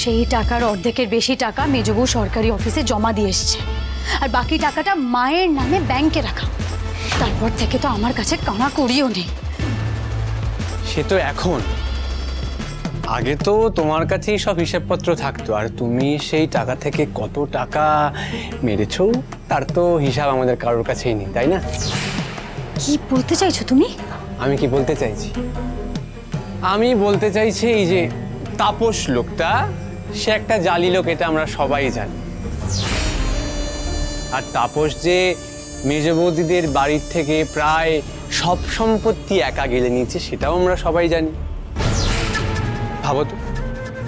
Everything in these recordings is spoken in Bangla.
সেই টাকার অর্ধেকের বেশি টাকা মেজবউ সরকারি অফিসে জমা দিয়ে এসছে, আর বাকি টাকাটা মায়ের নামে ব্যাংকে রাখা। তারপর থেকে তো আমার কাছে কানা করিও নেই। সে তো এখন, আগে তো তোমার কাছেই সব হিসাবপত্র থাকতো, আর তুমি সেই টাকা থেকে কত টাকা মেরেছো তার তো হিসাব আমাদের কারোর কাছেই নেই, তাই না? কি বলতে চাইছো তুমি? আমি কি বলতে চাইছি? আমি বলতে চাইছি এই যে তাপস লোকটা, সে একটা জালি লোক, এটা আমরা সবাই জানি। আর তাপস যে মেজ বৌদিদের বাড়ির থেকে প্রায় সব সম্পত্তি একা গেলে নিয়েছে, সেটাও আমরা সবাই জানি। ভাবো তো,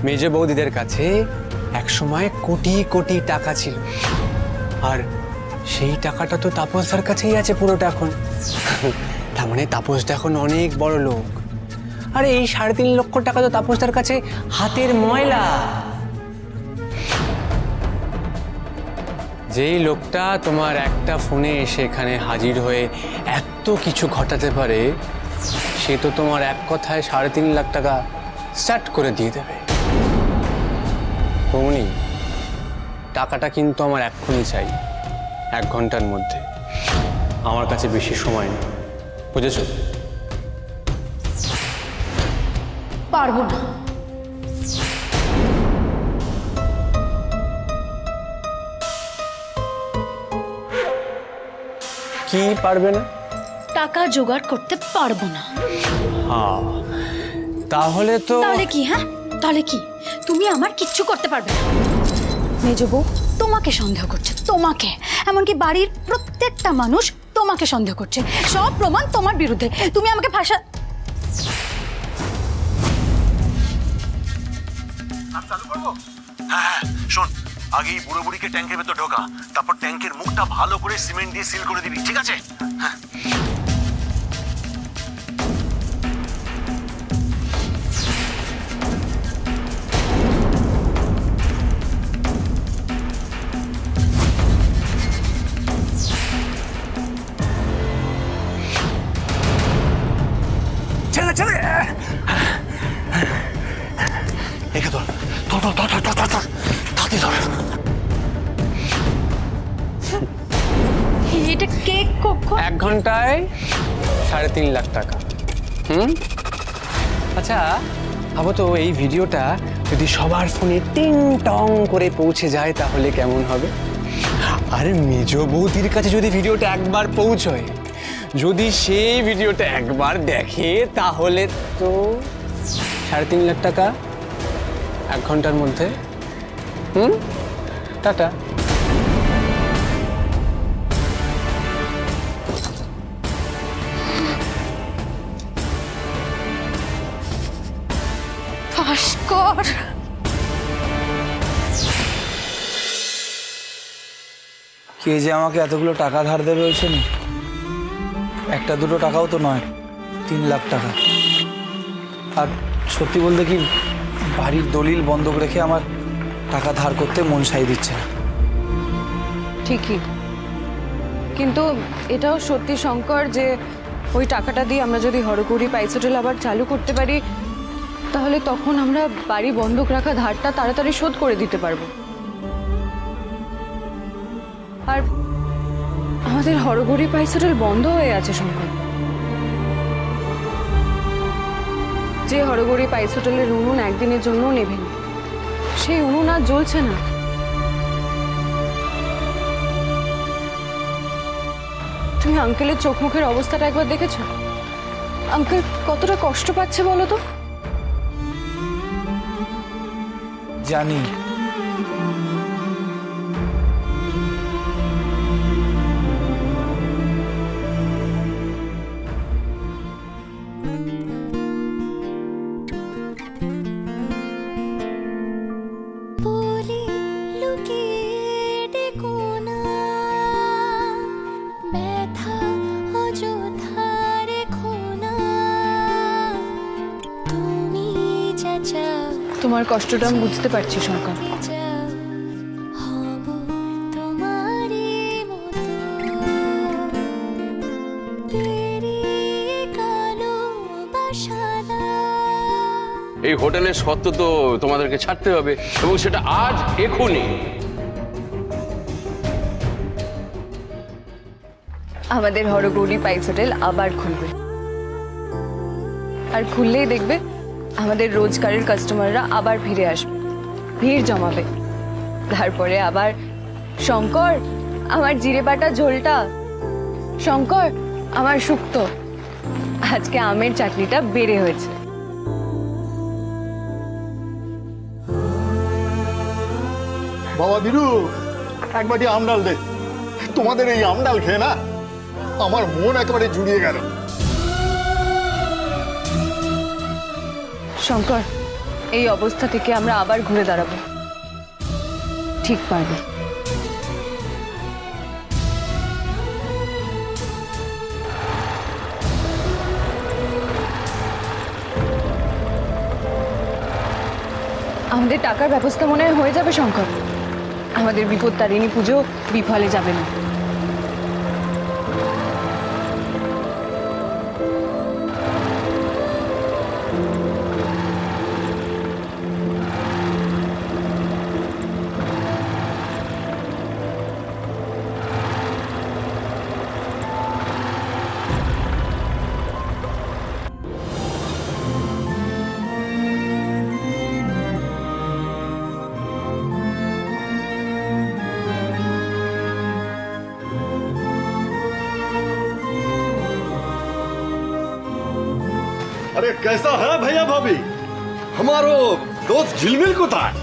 মেজ বৌদিদের কাছে একসময় কোটি কোটি টাকা ছিল, আর সেই টাকাটা তো তাপসদার কাছেই আছে পুরোটা এখন। তার মানে তাপসদা এখন অনেক বড় লোক। আরে এই 3.5 লক্ষ টাকা তো তাপসদার কাছে হাতের ময়লা। যেই লোকটা তোমার একটা ফোনে এসে এখানে হাজির হয়ে এত কিছু ঘটাতে পারে, সে তো তোমার এক কথায় 3.5 লাখ টাকা স্টার্ট করে দিয়ে দেবে। বৌনি, টাকাটা কিন্তু আমার এক্ষুনি চাই, 1 ঘন্টার মধ্যে। আমার কাছে বেশি সময় নেই, বুঝেছো? পারবো না। কি পারবে না? টাকা জোগাড় করতে পারবো না। হ্যাঁ, তাহলে তো তাহলে কি? হ্যাঁ, তাহলে কি? তুমি আমার কিচ্ছু করতে পারবে না। মেজ বউ তোমাকে সন্দেহ করছে, তোমাকে। এমনকি বাড়ির প্রত্যেকটা মানুষ তোমাকে সন্দেহ করছে। সব প্রমাণ তোমার বিরুদ্ধে। তুমি আমাকে ফাঁসা। চালু করবো? হ্যাঁ, শোন, আগেই বুড়ো বুড়িকে ট্যাঙ্কের ভেতর ঢোকা, তারপর ট্যাঙ্কের মুখটা ভালো করে সিমেন্ট দিয়ে সিল করে দিবি, ঠিক আছে? হ্যাঁ। ছেড়ে ছেড়ে একে ধর, ধর ধর ধর ধর ধর ধর, তাতে ধর। এটা কেক কখন? 1 ঘন্টায় 3.5 লাখ টাকা। আচ্ছা ভাবো তো, এই ভিডিওটা যদি সবার ফোনে টিং টং করে পৌঁছে যায় তাহলে কেমন হবে? আর মেজ বৌদির কাছে যদি ভিডিওটা একবার পৌঁছয়, যদি সেই ভিডিওটা একবার দেখে, তাহলে তো 3.5 লাখ টাকা 1 ঘন্টার মধ্যে। টাটা। ভাস্কর, কে যে আমাকে এতগুলো টাকা ধার দেবে হয়েছে না, 1-2 টাকাও তো নয়, 3 লাখ টাকা। আর সত্যি বলতে কি, বাড়ির দলিল বন্ধক রেখে আমার টাকা ধার করতে মন সাই দিচ্ছে না। ঠিকই, কিন্তু এটাও সত্যি শঙ্কর যে ওই টাকাটা দিয়ে আমরা যদি হরগৌরী পাইস হোটেল আবার চালু করতে পারি, তাহলে তখন আমরা বাড়ি বন্ধক রাখা ধারটা তাড়াতাড়ি শোধ করে দিতে পারবো। আর আমাদের হরগৌরী পাইস হোটেল বন্ধ হয়ে আছে শঙ্কর। যে হরগৌরী পাইস হোটেলের উনুন একদিনের জন্য নেবেন, সেই উনুন আর জ্বলছে না। তুমি আঙ্কেলের চোখ মুখের অবস্থাটা একবার দেখেছো? আঙ্কেল কতটা কষ্ট পাচ্ছে বলো তো? জানি। তোমার কষ্টটা আমি বুঝতে পারছি শঙ্কর। এই হোটেলের সত্ত্ব তো তোমাদেরকে ছাড়তে হবে, এবং সেটা আজ এখনই। আমাদের হরগৌরী পাইস হোটেল আবার খুলবে, আর খুললেই দেখবে আমাদের রোজগারের কাস্টমাররা আবার ফিরে আসবে, ভিড় জমাবে। তারপরে আবার শঙ্কর আমার জিরে বাটা ঝোলটা, শঙ্কর আমার শুক্তো, আজকে আমের চাটনিটা বেড়ে হয়েছে। বাবা বিরু, এক বাটি আমডাল দে। তোমাদের এই আমডাল খেয়ে না আমার মন একেবারে জুড়িয়ে গেল। শঙ্কর, এই অবস্থা থেকে আমরা আবার ঘুরে দাঁড়াবো, ঠিক পারবে। আমাদের টাকার ব্যবস্থা মনে হয় হয়ে যাবে শঙ্কর, আমাদের বিপত্তারিণী পুজো বিফলে যাবে না। अरे कैसा है भैया भाभी? हमारो दोस्त झिलमिल কোথায়?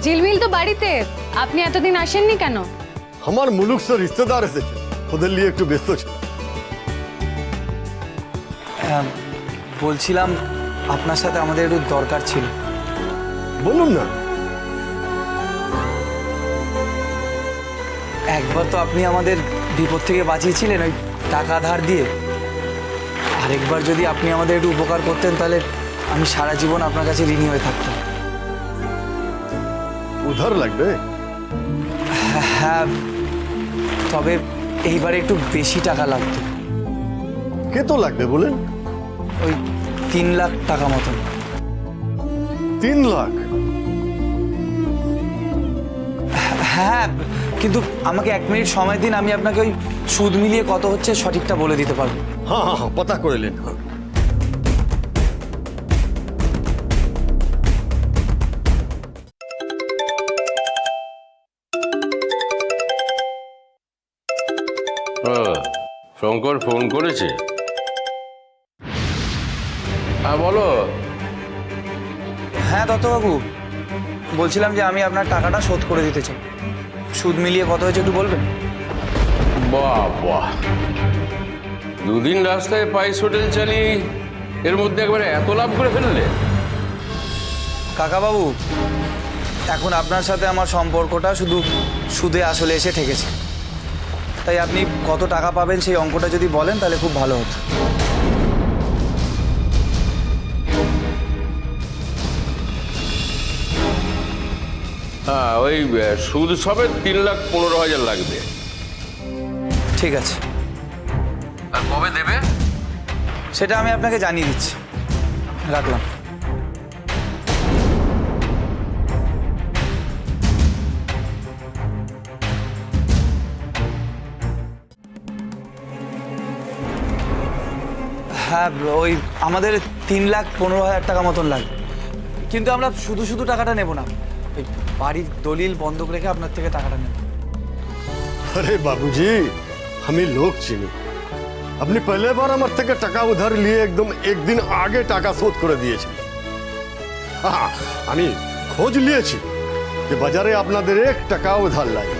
ঝিলমিল তো বাড়িতে, আপনি এতদিন আসেননি কেন? আমার মুলুক সে রিশতেদার এসেছে, ওদের নিয়ে একটু ব্যস্ত ছিল। বলছিলাম আপনার সাথে আমাদের একটু দরকার ছিল। বলুন না। একবার তো আপনি আমাদের বিপদ থেকে বাঁচিয়েছিলেন ওই টাকা ধার দিয়ে, আরেকবার যদি আপনি আমাদের একটু উপকার করতেন তাহলে আমি সারা জীবন আপনার কাছে ঋণী হয়ে থাকতাম। উধার লাগবে? হ্যাঁ, তবে এইবারে একটু বেশি টাকা লাগতো। কত লাগবে বলেন? ওই 3 লাখ টাকা মতন। 3 লাখ? হ্যাঁ, কিন্তু আমাকে 1 মিনিট সময় দিন, আমি আপনাকে ওই সুদ মিলিয়ে কত হচ্ছে সঠিকটা বলে দিতে পারবো। হ্যাঁ হ্যাঁ হ্যাঁ, পতা করে নিন। হ্যাঁ। শঙ্কর ফোন করেছে? হ্যাঁ বলো। হ্যাঁ দত্তবাবু, বলছিলাম যে আমি আপনার টাকাটা শোধ করে দিতে চাই। সুদ মিলিয়ে কত হয়েছে একটু বলবেন? বাহ বাহ, 2 দিন রাস্তায় পাইস হোটেল চালিয়ে এর মধ্যে একবারে এত লাভ করে ফেললে? কাকাবাবু, এখন আপনার সাথে আমার সম্পর্কটা শুধু সুদে আসলে এসে ঠেকেছে, তাই আপনি কত টাকা পাবেন সেই অঙ্কটা যদি বলেন তাহলে খুব ভালো হতো। হ্যাঁ, ওই সুদ সবে 3,15,000 লাগবে। ঠিক আছে, আর কবে দেবে? সেটা আমি আপনাকে জানিয়ে দিচ্ছি। রাখলাম। হ্যাঁ, ওই আমাদের 3,15,000 টাকা মতন লাগবে, কিন্তু আমরা শুধু শুধু টাকাটা নেব না, ওই বাড়ির দলিল বন্ধক রেখে আপনার থেকে টাকাটা নেব। अरे बाबूजी, हमें लोग চিনি। আপনি पहले बार আমার থেকে টাকা উধার নিয়ে একদম 1 দিন আগে টাকা শোধ করে দিয়েছেন। হ্যাঁ, আমি খোঁজ নিয়েছি যে বাজারে আপনাদের 1 টাকা উধার লাগে,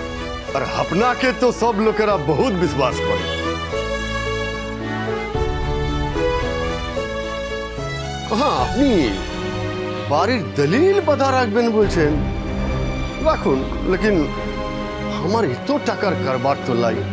আর আপনাকে তো সব লোকেরা বহুত বিশ্বাস করে। হ্যাঁ, আপনি বাড়ির দলিল বাধা রাখবেন বলছেন, রাখুন, লেকিন আমার এত টাকার কারবার তো লাগে।